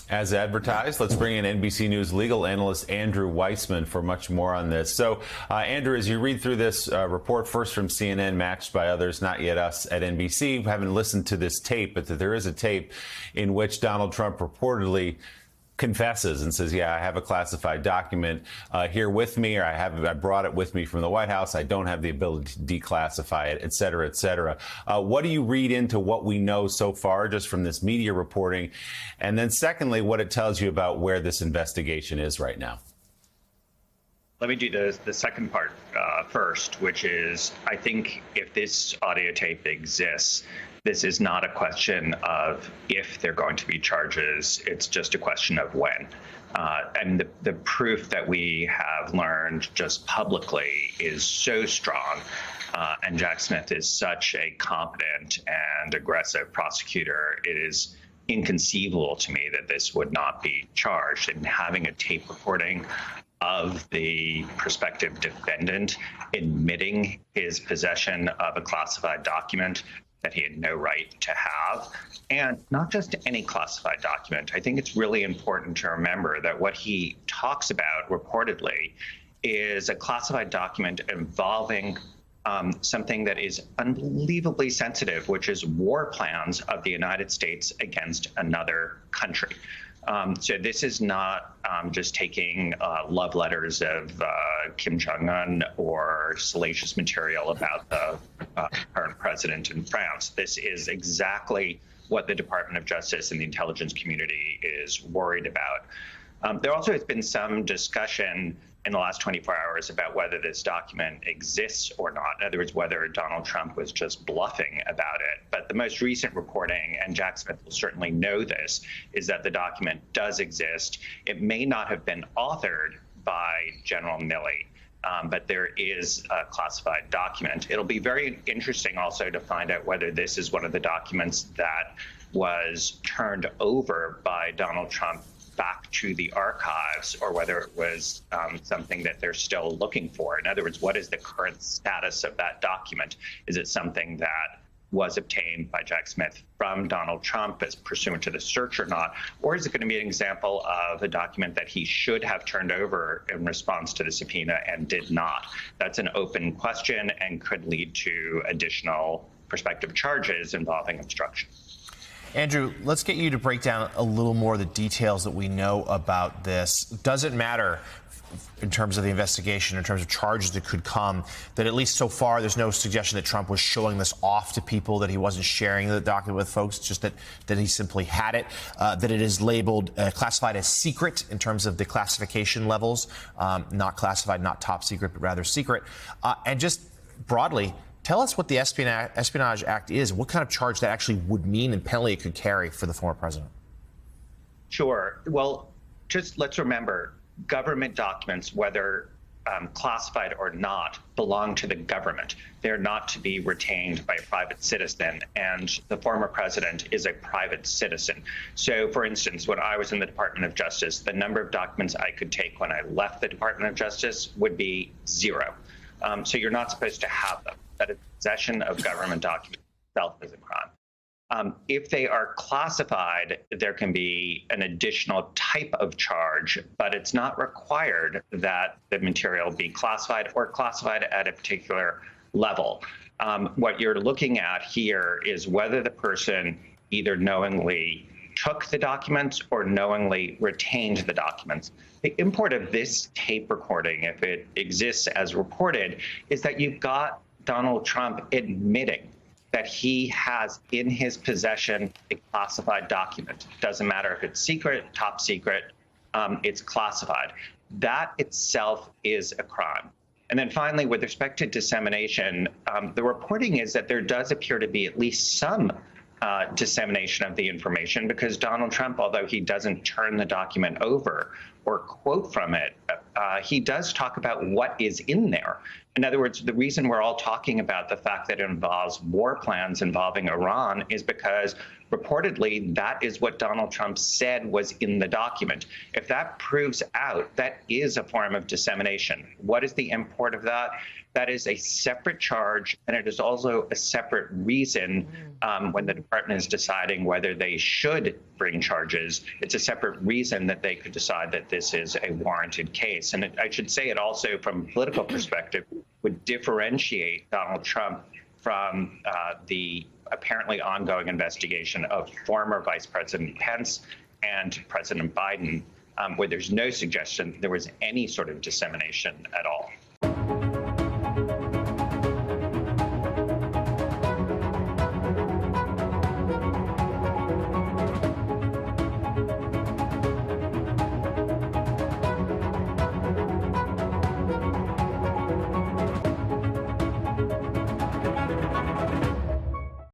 As advertised, let's bring in NBC News legal analyst Andrew Weissmann for much more on this. So, Andrew, as you read through this report, first from CNN, matched by others, not yet us at NBC, haven't listened to this tape, but that there is a tape in which Donald Trump reportedly confesses and says, yeah, I have a classified document here with me, or I brought it with me from the White House. I don't have the ability to declassify it, et cetera, et cetera. What do you read into what we know so far just from this media reporting? And then secondly, what it tells you about where this investigation is right now. Let me do the second part first, which is, I think if this audio tape exists, this is not a question of if there are going to be charges. It's just a question of when. And the proof that we have learned just publicly is so strong. And Jack Smith is such a competent and aggressive prosecutor. It is inconceivable to me that this would not be charged. And having a tape recording of the prospective defendant admitting his possession of a classified document that he had no right to have, and not just any classified document. I think it's really important to remember that what he talks about reportedly is a classified document involving something that is unbelievably sensitive, which is war plans of the United States against another country. So this is not just taking love letters of Kim Jong-un or salacious material about the current president in France. This is exactly what the Department of Justice and the intelligence community is worried about. There also has been some discussion in the last 24 hours about whether this document exists or not. In other words, whether Donald Trump was just bluffing about it. But the most recent reporting, and Jack Smith will certainly know this, is that the document does exist. It may not have been authored by General Milley, but there is a classified document. It'll be very interesting also to find out whether this is one of the documents that was turned over by Donald Trump back to the archives, or whether it was something that they're still looking for. In other words, what is the current status of that document? Is it something that was obtained by Jack Smith from Donald Trump as pursuant to the search or not? Or is it going to be an example of a document that he should have turned over in response to the subpoena and did not? That's an open question and could lead to additional prospective charges involving obstruction. Andrew, let's get you to break down a little more of the details that we know about this. Does it matter in terms of the investigation, in terms of charges that could come, that at least so far there's no suggestion that Trump was showing this off to people, that he wasn't sharing the document with folks, just that he simply had it, that it is labeled, classified as secret in terms of the classification levels, not classified, not top secret, but rather secret. And just broadly, tell us what the Espionage Act is, what kind of charge that actually would mean and penalty it could carry for the former president. Sure. Well, just let's remember, government documents, whether classified or not, belong to the government. They're not to be retained by a private citizen, and the former president is a private citizen. So, for instance, when I was in the Department of Justice, the number of documents I could take when I left the Department of Justice would be 0. So you're not supposed to have them. That is, possession of government documents itself is a crime. If they are classified, there can be an additional type of charge, but it's not required that the material be classified or classified at a particular level. What you're looking at here is whether the person either knowingly took the documents or knowingly retained the documents. The import of this tape recording, if it exists as reported, is that you've got Donald Trump admitting that he has in his possession a classified document. Doesn't matter if it's secret, top secret, it's classified. That itself is a crime. And then finally, with respect to dissemination, the reporting is that there does appear to be at least some dissemination of the information, because Donald Trump, although he doesn't turn the document over or quote from it, he does talk about what is in there. In other words, the reason we're all talking about the fact that it involves war plans involving Iran is because Reportedly, that is what Donald Trump said was in the document. If that proves out, that is a form of dissemination. What is the import of that? That is a separate charge, and it is also a separate reason when the department is deciding whether they should bring charges. It's a separate reason that they could decide that this is a warranted case. And I should say it also, from a political perspective, would differentiate Donald Trump from the apparently ongoing investigation of former Vice President Pence and President Biden, where there's no suggestion there was any sort of dissemination at all.